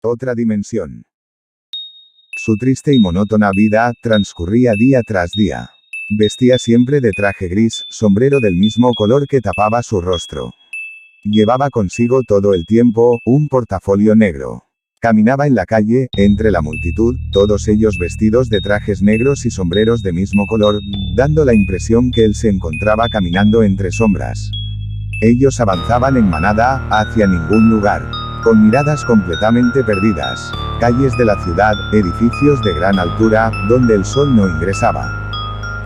Otra dimensión. Su triste y monótona vida transcurría día tras día. Vestía siempre de traje gris, sombrero del mismo color que tapaba su rostro. Llevaba consigo todo el tiempo un portafolio negro. Caminaba en la calle, entre la multitud, todos ellos vestidos de trajes negros y sombreros de mismo color, dando la impresión que él se encontraba caminando entre sombras. Ellos avanzaban en manada, hacia ningún lugar, con miradas completamente perdidas. Calles de la ciudad, edificios de gran altura, donde el sol no ingresaba,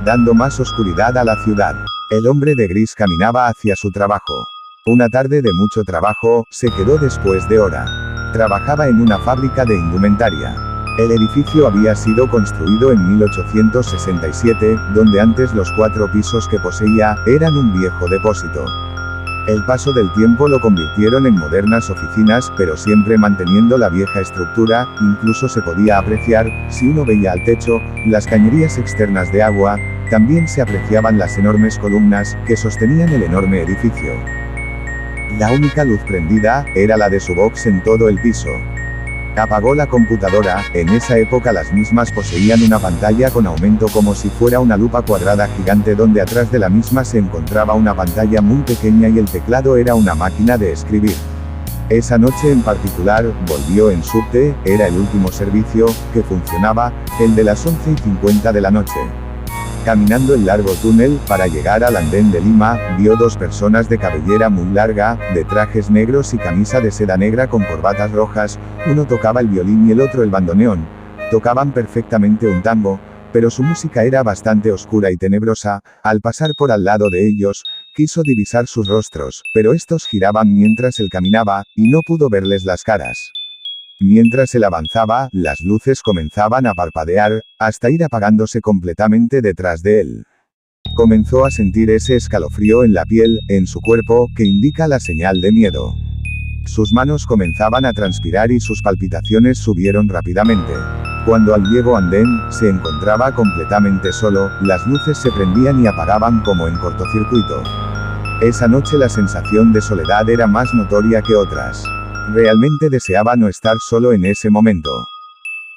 dando más oscuridad a la ciudad. El hombre de gris caminaba hacia su trabajo. Una tarde de mucho trabajo, se quedó después de hora. Trabajaba en una fábrica de indumentaria. El edificio había sido construido en 1867, donde antes los 4 pisos que poseía, eran un viejo depósito. El paso del tiempo lo convirtieron en modernas oficinas, pero siempre manteniendo la vieja estructura. Incluso se podía apreciar, si uno veía al techo, las cañerías externas de agua. También se apreciaban las enormes columnas, que sostenían el enorme edificio. La única luz prendida, era la de su box en todo el piso. Apagó la computadora. En esa época las mismas poseían una pantalla con aumento como si fuera una lupa cuadrada gigante, donde atrás de la misma se encontraba una pantalla muy pequeña y el teclado era una máquina de escribir. Esa noche en particular, volvió en subte, era el último servicio que funcionaba, el de las 11:50 de la noche. Caminando el largo túnel, para llegar al andén de Lima, vio 2 personas de cabellera muy larga, de trajes negros y camisa de seda negra con corbatas rojas. Uno tocaba el violín y el otro el bandoneón. Tocaban perfectamente un tango, pero su música era bastante oscura y tenebrosa. Al pasar por al lado de ellos, quiso divisar sus rostros, pero estos giraban mientras él caminaba, y no pudo verles las caras. Mientras él avanzaba, las luces comenzaban a parpadear, hasta ir apagándose completamente detrás de él. Comenzó a sentir ese escalofrío en la piel, en su cuerpo, que indica la señal de miedo. Sus manos comenzaban a transpirar y sus palpitaciones subieron rápidamente. Cuando al viejo andén, se encontraba completamente solo, las luces se prendían y apagaban como en cortocircuito. Esa noche la sensación de soledad era más notoria que otras. Realmente deseaba no estar solo en ese momento.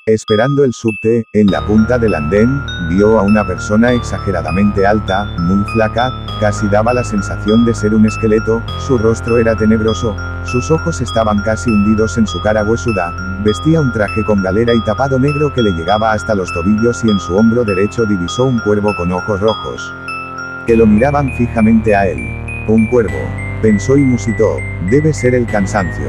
Esperando el subte, en la punta del andén, vio a una persona exageradamente alta, muy flaca, casi daba la sensación de ser un esqueleto. Su rostro era tenebroso, sus ojos estaban casi hundidos en su cara huesuda, vestía un traje con galera y tapado negro que le llegaba hasta los tobillos y en su hombro derecho divisó un cuervo con ojos rojos, que lo miraban fijamente a él. Un cuervo, pensó y musitó, debe ser el cansancio.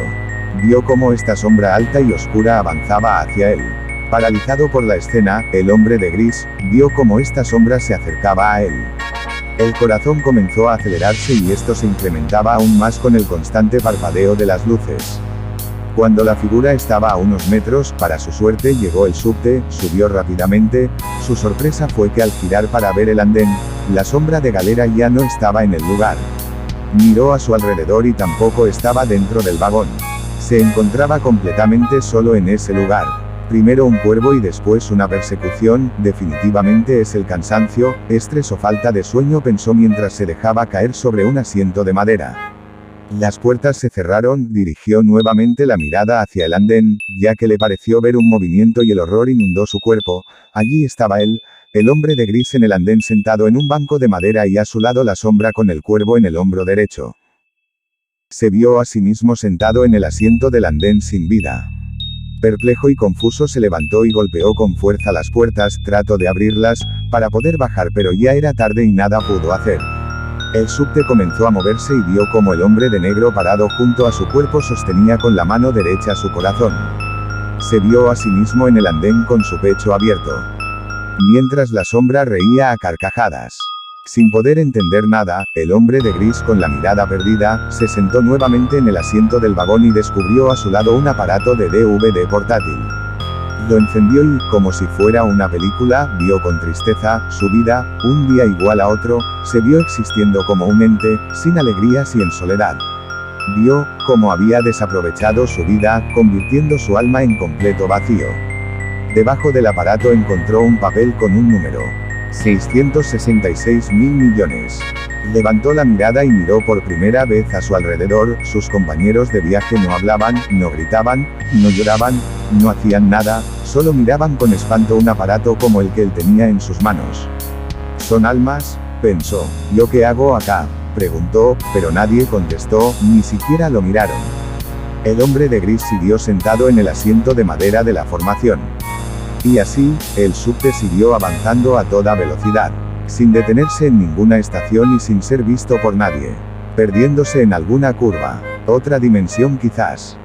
Vio cómo esta sombra alta y oscura avanzaba hacia él. Paralizado por la escena, el hombre de gris, vio cómo esta sombra se acercaba a él. El corazón comenzó a acelerarse y esto se incrementaba aún más con el constante parpadeo de las luces. Cuando la figura estaba a unos metros, para su suerte llegó el subte, subió rápidamente. Su sorpresa fue que al girar para ver el andén, la sombra de galera ya no estaba en el lugar. Miró a su alrededor y tampoco estaba dentro del vagón. Se encontraba completamente solo en ese lugar. Primero un cuervo y después una persecución. Definitivamente es el cansancio, estrés o falta de sueño, pensó mientras se dejaba caer sobre un asiento de madera. Las puertas se cerraron. Dirigió nuevamente la mirada hacia el andén, ya que le pareció ver un movimiento y el horror inundó su cuerpo. Allí estaba él, el hombre de gris en el andén sentado en un banco de madera y a su lado la sombra con el cuervo en el hombro derecho. Se vio a sí mismo sentado en el asiento del andén sin vida. Perplejo y confuso se levantó y golpeó con fuerza las puertas, trató de abrirlas, para poder bajar pero ya era tarde y nada pudo hacer. El subte comenzó a moverse y vio como el hombre de negro parado junto a su cuerpo sostenía con la mano derecha su corazón. Se vio a sí mismo en el andén con su pecho abierto. Mientras la sombra reía a carcajadas. Sin poder entender nada, el hombre de gris con la mirada perdida, se sentó nuevamente en el asiento del vagón y descubrió a su lado un aparato de DVD portátil. Lo encendió y, como si fuera una película, vio con tristeza, su vida, un día igual a otro, se vio existiendo como un ente, sin alegrías y en soledad. Vio cómo había desaprovechado su vida, convirtiendo su alma en completo vacío. Debajo del aparato encontró un papel con un número. 666.000 millones. Levantó la mirada y miró por primera vez a su alrededor. Sus compañeros de viaje no hablaban, no gritaban, no lloraban, no hacían nada, solo miraban con espanto un aparato como el que él tenía en sus manos. ¿Son almas?, pensó. ¿Yo qué hago acá?, preguntó, pero nadie contestó, ni siquiera lo miraron. El hombre de gris siguió sentado en el asiento de madera de la formación. Y así, el subte siguió avanzando a toda velocidad, sin detenerse en ninguna estación y sin ser visto por nadie. Perdiéndose en alguna curva. Otra dimensión quizás.